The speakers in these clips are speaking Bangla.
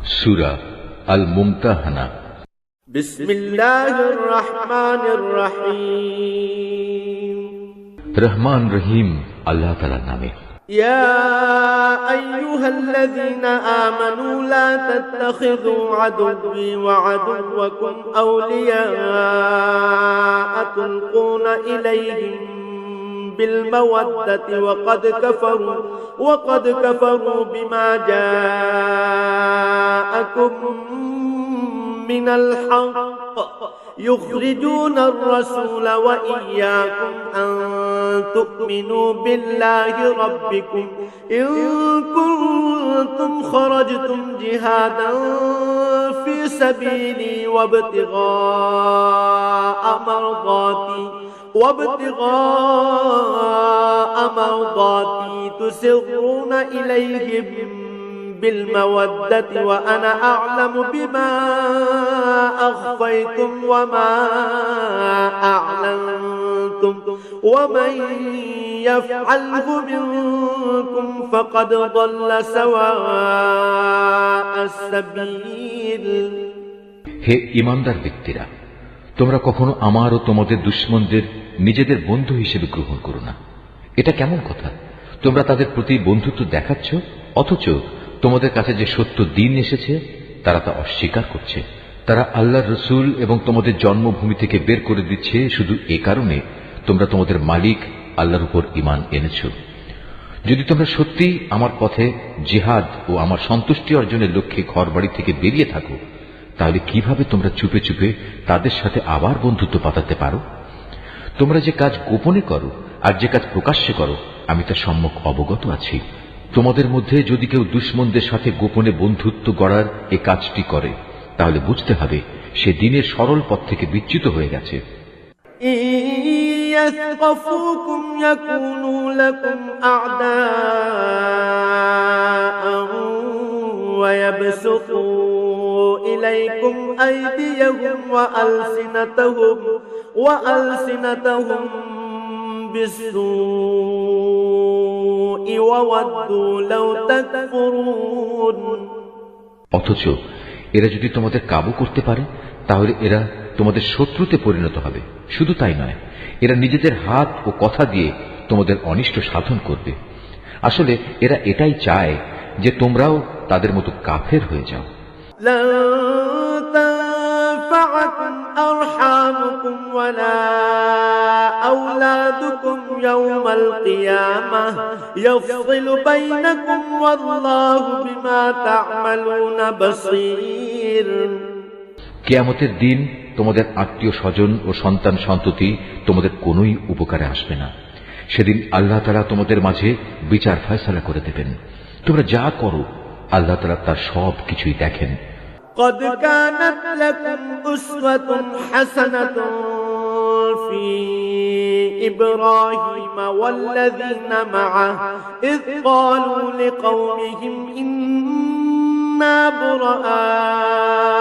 সূরা আল মুমতাহানা। বিসমিল্লাহির রহমানির রহিম। রহমান রহিম আল্লাহ তাআলার নামে। يا أيها الذين آمنوا لا تتخذوا عدوي وعدوكم أولياء تلقون إليهم بالمودة وقد كفروا بما جاءكم من الحق يخرجون الرسول وإياكم أن تؤمنوا بالله ربكم إن كنتم خرجتم جهادا في سبيلي وابتغاء مرضاتي تسرون إليهم بالمودة وأنا أعلم بما أخفيتم وما أعلنتم ومن يفعله منكم فقد ضل سواء السبيل। হে ঈমানদার ব্যক্তিরা, তোমরা কখনো আমার ও তোমাদের দুশমনদের নিজেদের বন্ধু হিসেবে গ্রহণ করো না। এটা কেমন কথা? তোমরা তাদের প্রতি বন্ধুত্ব দেখাচ্ছ, অথচ তোমাদের কাছে যে সত্য দিন এসেছে তারা তা অস্বীকার করছে। তারা আল্লাহর রসুল এবং তোমাদের জন্মভূমি থেকে বের করে দিচ্ছে শুধু এ কারণে তোমরা তোমাদের মালিক আল্লাহর উপর ঈমান এনেছ। যদি তোমরা সত্যি আমার পথে জিহাদ ও আমার সন্তুষ্টি অর্জনের লক্ষ্যে ঘরবাড়ি থেকে বেরিয়ে থাকো, তাহলে কিভাবে তোমরা চুপে চুপে তাদের সাথে আবার বন্ধুত্ব পাতাতে পারো? তোমরা যে কাজ গোপনে করো আর যে কাজ প্রকাশ্যে করো আমি তা সম্যক অবগত আছি। তোমাদের মধ্যে যদি কেউ দুশমনদের সাথে গোপনে বন্ধুত্ব গড়ার এ কাজটি করে, তাহলে বুঝতে হবে সে দিনের সরল পথ থেকে বিচ্যুত হয়ে গেছে। يثقفوكم يكونوا لكم أعداء ويبسطوا إليكم أيديهم وألسنتهم بالسوء وودوا لو تكفرون। অথচ এরা যদি তোমাদের কাবু করতে পারে তাহলে এরা তোমাদের শত্রুতে পরিণত হবে। শুধু তাই নয়, এরা নিজেদের হাত ও কথা দিয়ে তোমাদের অনিষ্ট সাধন করবে। আসলে এরা এটাই চায় যে তোমরাও তাদের মতো কাফের হয়ে যাও। تنفعكم أرحامكم ولا أولادكم يوم القيامة يفصل بينكم والله بما تعملون بصير। কিয়ামতের দিন তোমাদের আত্মীয় স্বজন ও সন্তান সন্ততি তোমাদের কোনোই উপকারে আসবে না। সেদিন আল্লাহ তাআলা তোমাদের মাঝে বিচার ফয়সালা করে দেবেন। তোমরা যা করো আল্লাহ তাআলা তার সব কিছুই দেখেন। قد كانت لكم أسوة حسنة في إبراهيم والذين معه إذ قالوا لقومهم إنا براء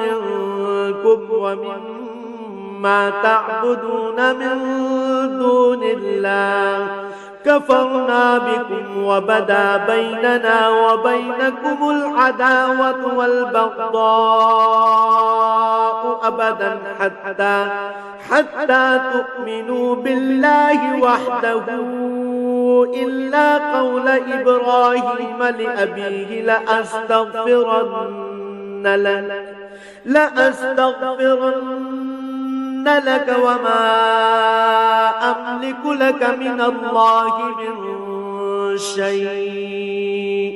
منكم ومما تعبدون من دون الله كفرنا بكم وبدا بيننا وبينكم العداوة والبغضاء أبدا حتى تؤمنوا بالله وحده إلا قول إبراهيم لأبيه لأستغفرن لك وما أملك لك من الله من شيء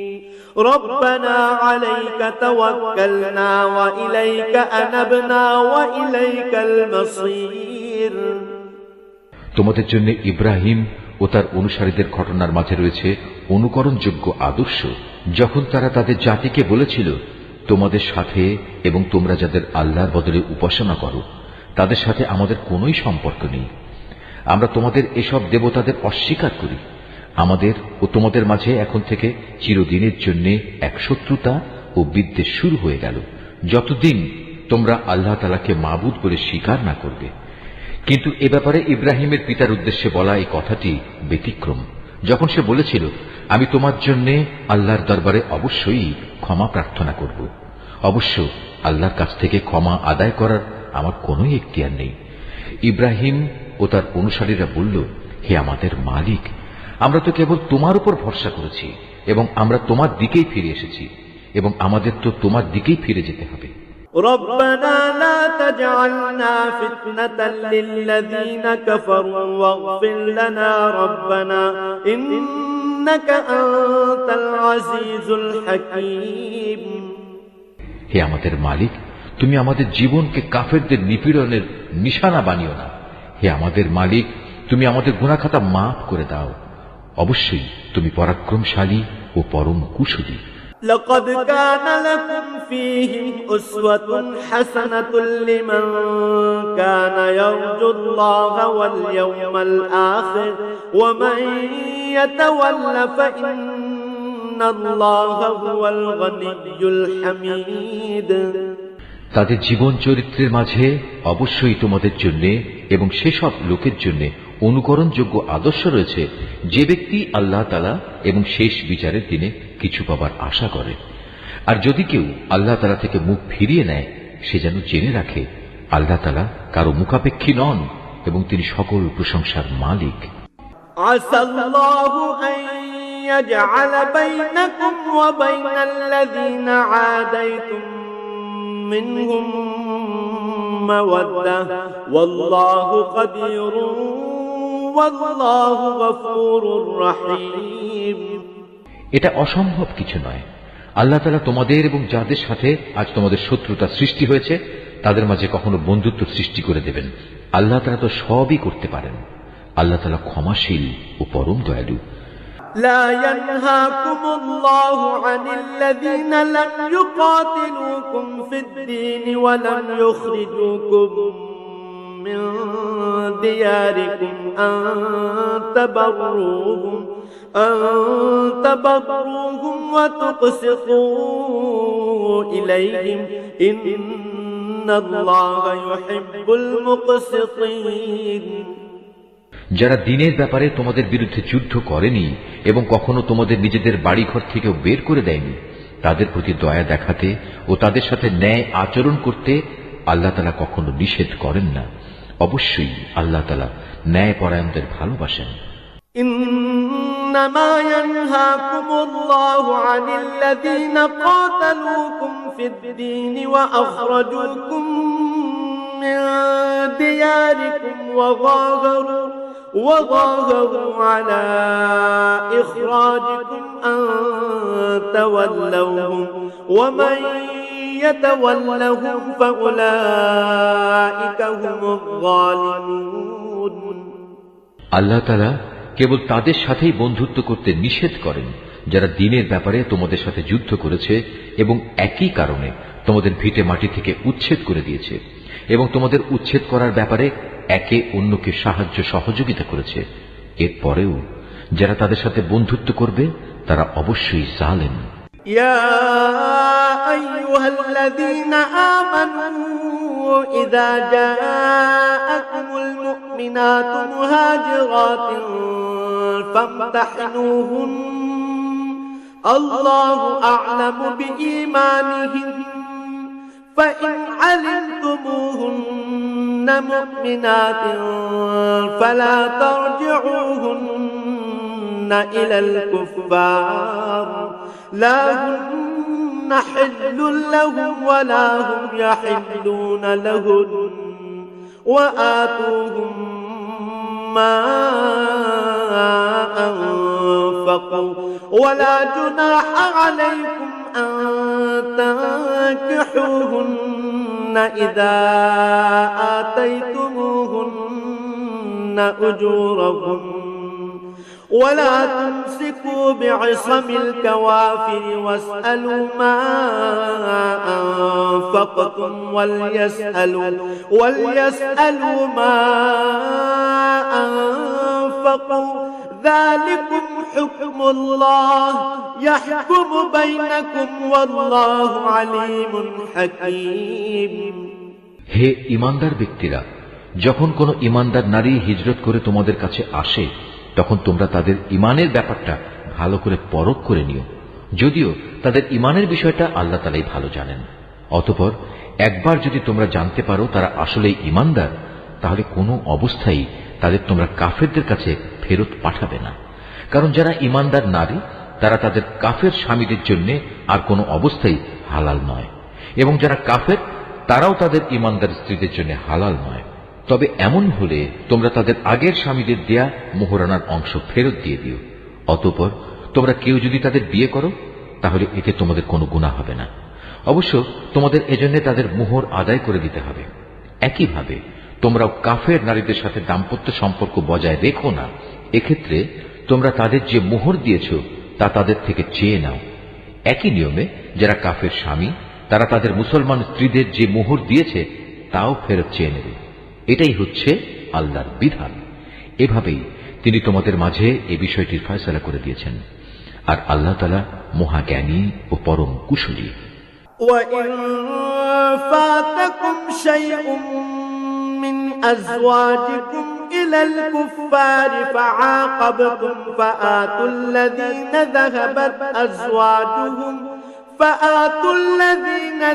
ربنا عليك توكلنا وإليك أنبنا وإليك المصير। তোমাদের জন্য ইব্রাহিম ও তার অনুসারীদের ঘটনার মাঝে রয়েছে অনুকরণযোগ্য আদর্শ। যখন তারা তাদের জাতিকে বলেছিল, তোমাদের সাথে এবং তোমরা যাদের আল্লাহর বদলে উপাসনা করো তাদের সাথে আমাদের কোনোই সম্পর্ক নেই। আমরা তোমাদের এসব দেবতাদের অস্বীকার করি। আমাদের ও তোমাদের মাঝে এখন থেকে চিরদিনের জন্য এক শত্রুতা ও বিদ্বেষ শুরু হয়ে গেল, যতদিন তোমরা আল্লাহ তাআলাকে মাবুদ বলে স্বীকার না করবে। কিন্তু এ ব্যাপারে ইব্রাহিমের পিতার উদ্দেশ্যে বলা এই কথাটি ব্যতিক্রম। যখন সে বলেছিল, আমি তোমার জন্য আল্লাহর দরবারে অবশ্যই ক্ষমা প্রার্থনা করব। অবশ্য আল্লাহর কাছ থেকে ক্ষমা আদায় করার আমার কোনো এখতিয়ার নেই। ইব্রাহিম ও তার অনুসারীরা বলল, হে আমাদের মালিক, আমরা তো কেবল তোমার উপর ভরসা করেছি এবং আমরা তোমার দিকেই ফিরে এসেছি এবং আমাদের তো তোমার দিকেই ফিরে যেতে হবে। ربنا لا تجعلنا فتنة للذين كفروا واغفر لنا ربنا إنك أنت العزيز الحكيم। হে আমাদের মালিক, তুমি আমাদের জীবনকে কাফেরদের নিপীড়নের নিশানা বানিও না। হে আমাদের মালিক, তুমি আমাদের গুনাহখাতা মাফ করে দাও। অবশ্যই তুমি পরাক্রমশালী ও পরম কুশলী। لقد كان لكم فيهم أسوة حسنة لمن كان يرجو الله واليوم الآخر ومن يتول فإن الله هو الغني الحميد। তাদের জীবন চরিত্রের মাঝে অবশ্যই তোমাদের জন্য এবং সেসব লোকের জন্য অনুকরণযোগ্য আদর্শ রয়েছে যে ব্যক্তি আল্লাহ তাআলা এবং শেষ বিচারের দিনে কিছু পাবার আশা করে। আর যদি কেউ আল্লাহ তাআলা থেকে মুখ ফিরিয়ে নেয়, সে যেন জেনে রাখে আল্লাহ তাআলা কারো মুখাপেক্ষী নন এবং তিনি সকল প্রশংসার মালিক। আসাল্লাহু আন ইয়াজআলা বাইনাকুম ওয়া বাইনাল্লাযীনা আদাইতুম মিনহুম মাওয়াদ্দাহ ওয়াল্লাহু কাদিরুন ওয়াল্লাহু গফুরুর রহিম। এটা অসম্ভব কিছু নয়। আল্লাহ তাআলা তোমাদের এবং যাদের সাথে আজ তোমাদের শত্রুতা সৃষ্টি হয়েছে তাদের মাঝে কখনো বন্ধুত্ব সৃষ্টি করে দেবেন। আল্লাহ তাআলা তো সবই করতে পারেন। আল্লাহ তাআলা ক্ষমাশীল ও পরম দয়ালু। لا ينهاكم الله عن الذين لم يقاتلوكم في الدين ولم يخرجوكم من دياركم أن تبروهم وتقسطوا إليهم إن الله يحب المقسطين। যারা দ্বীনের ব্যাপারে তোমাদের বিরুদ্ধে যুদ্ধ করেনি এবং কখনো তোমাদের নিজেদের বাড়িঘর থেকেও বের করে দেয়নি, তাদের প্রতি দয়া দেখাতে ও তাদের সাথে ন্যায় আচরণ করতে আল্লাহ তাআলা কখনো নিষেধ করেন না। অবশ্যই আল্লাহ তাআলা ন্যায়পরায়ণদের ভালোবাসেন। إنما ينهاكم الله عن الذين قاتلوكم في الدين وأخرجوكم من دياركم وظاهروا على إخراجكم أن تولوهم ومن يتولهم فأولئك هم الظالمون। আল্লাহ তাআলা কেবল তাদের সাথেই বন্ধুত্ব করতে নিষেধ করেন যারা দ্বীনের ব্যাপারে তোমাদের সাথে যুদ্ধ করেছে এবং একই কারণে তোমাদের ভিটে মাটি থেকে উচ্ছেদ করে দিয়েছে এবং তোমাদের উচ্ছেদ করার ব্যাপারে একে অন্যকে সাহায্য সহযোগিতা করেছে। এরপরেও যারা তাদের সাথে বন্ধুত্ব করবে তারা অবশ্যই জালেম। يا أيها الذين آمنوا إذا جاءكم المؤمنات مهاجرات فامتحنوهن الله أعلم بإيمانهن فإن علمتموهن مؤمنات فلا ترجعوهن إلى الكفار لا هن حل لهم ولا هم يحلون لهن وآتوهم ما أنفقوا ولا جناح عليكم أن تنكحوهن إذا آتيتموهن أجورهن ولا تمسكوا بعصم الكوافر واسألوا ما أنفقتم وليسألوا ما أنفقوا ذلكم حكم الله يحكم بينكم والله عليم حكيم। হে ঈমানদার ব্যক্তিরা, যখন কোন ঈমানদার নারী হিজরত করে তোমাদের কাছে আসে তখন তোমরা তাদের ঈমানের ব্যাপারটা ভালো করে পরখ করে নিও। যদিও তাদের ইমানের বিষয়টা আল্লাহ তাআলাই ভালো জানেন। অতঃপর একবার যদি তোমরা জানতে পারো তারা আসলেই ইমানদার, তাহলে কোনো অবস্থায় তাদের তোমরা কাফেরদের কাছে ফেরত পাঠাবে না। কারণ যারা ইমানদার নারী তারা তাদের কাফের স্বামীদের জন্য আর কোনো অবস্থায় হালাল নয়, এবং যারা কাফের তারাও তাদের ইমানদার স্ত্রীদের জন্য হালাল নয়। তবে এমন হলে তোমরা তাদের আগের স্বামীদের দেয়া মোহরানার অংশ ফেরত দিয়ে দিও। অতঃপর তোমরা কেউ যদি তাদের বিয়ে করো তাহলে এতে তোমাদের কোনো গুনাহ হবে না। অবশ্য তোমাদের এজন্য তাদের মোহর আদায় করে দিতে হবে। একইভাবে তোমরাও কাফের নারীদের সাথে দাম্পত্য সম্পর্ক বজায় রেখো না। এক্ষেত্রে তোমরা তাদের যে মোহর দিয়েছ তা তাদের থেকে চেয়ে নাও। একই নিয়মে যারা কাফের স্বামী তারা তাদের মুসলমান স্ত্রীদের যে মোহর দিয়েছে তাও ফেরত চেয়ে নেবে। এটাই হচ্ছে আল্লাহর বিধান। এভাবেই তিনি তোমাদের মাঝে এই বিষয়টির ফয়সালা করে দিয়েছেন। আর আল্লাহ তাআলা মহাজ্ঞানী ও পরম কুশলী। وَإِن فَاتَكُمْ شَيْءٌ مِّنْ أَزْوَاجِكُمْ إِلَى الْكُفَّارِ فَعَاقَبْتُمْ فَآتُوا الَّذِينَ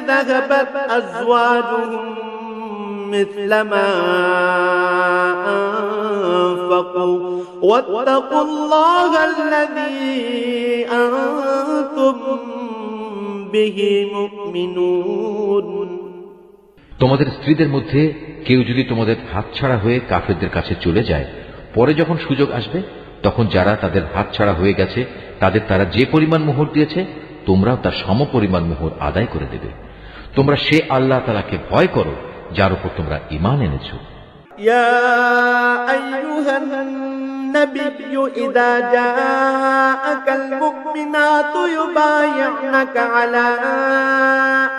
ذَهَبَتْ أَزْوَاجُهُم مِّثْلَ مَا أَنفَقُوا وَاتَّقُوا اللَّهَ الَّذِي أَنتُم بِهِ مُؤْمِنُونَ। তোমাদের স্ত্রীদের মধ্যে কেউ যদি তোমাদের হাতছাড়া হয়ে কাফেরদের কাছে চলে যায়, পরে যখন সুযোগ আসবে তখন যারা তাদের হাতছাড়া হয়ে গেছে তাদের তারা যে পরিমাণ মোহর দিয়েছে তোমরাও তার সমপরিমাণ মোহর আদায় করে দেবে। তোমরা সে আল্লাহ তাআলাকে ভয় করো যার উপর তোমরা ঈমান এনেছো। يا أيها النبي إذا جاءك المؤمنات يبايعنك على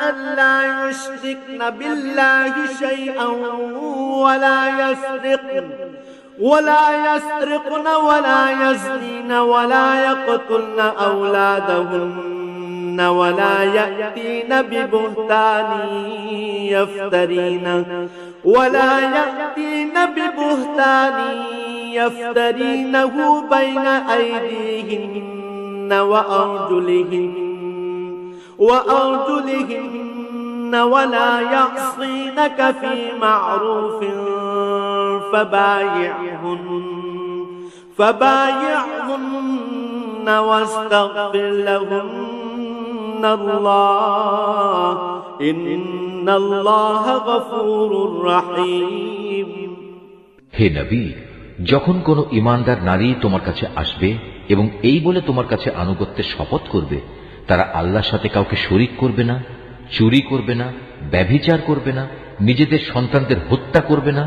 أن لا يشركن بالله شيئا ولا يسرقن ولا يزنين ولا يقتلن أولادهن ولا يأتين ببهتان يفترينه بين أيديهن وأرجلهن ولا يعصينك في معروف فبايعهن واستغفر لهن الله إن الله غفور رحيم। হে নবী, যখন কোন ঈমানদার নারী তোমার কাছে আসবে এবং এই বলে তোমার কাছে আনুগত্যের শপথ করবে তারা আল্লাহর সাথে কাউকে শরীক করবে না, চুরি করবে না, ব্যভিচার করবে না, নিজেদের সন্তানদের হত্যা করবে না,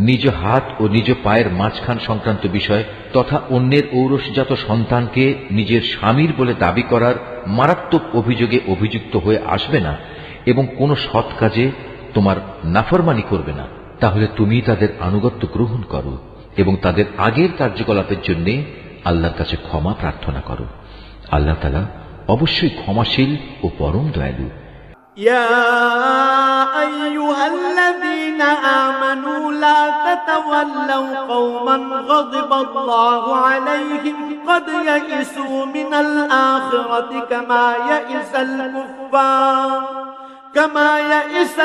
নিজ হাত ও নিজ পায়ের মাঝখান সংক্রান্ত বিষয় তথা অন্যের ঔরসজাত সন্তানকে নিজের স্বামীর বলে দাবি করার মারাত্মক অভিযোগে অভিযুক্ত হয়ে আসবে না এবং কোন সৎ কাজে তোমার নাফরমানি করবে না, তাহলে তুমি তাদের আনুগত্য গ্রহণ করো এবং তাদের আগের কার্যকলাপের জন্য আল্লাহর কাছে ক্ষমা প্রার্থনা করো। আল্লাহ তাআলা অবশ্যই ক্ষমাশীল ও পরম দয়ালু। يا أيها الذين آمنوا لا تتولوا قوما غضب الله عليهم قد يئسوا من الآخرة كما يئس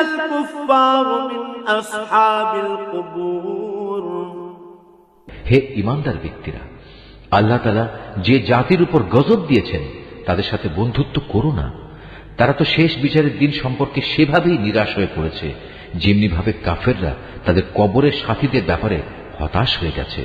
الكفار من أصحاب القبور। হে ঈমানদার ব্যক্তিরা, আল্লাহ তাআলা যে জাতির উপর গজব দিয়েছেন তাদের সাথে বন্ধুত্ব করো না। তারা তো শেষ বিচারের দিন সম্পর্কে সেভাবেই নিরাশ হয়ে পড়েছে যেমনি ভাবে কাফেররা তাদের কবরের সাথীদের ব্যাপারে হতাশ হয়ে গেছে।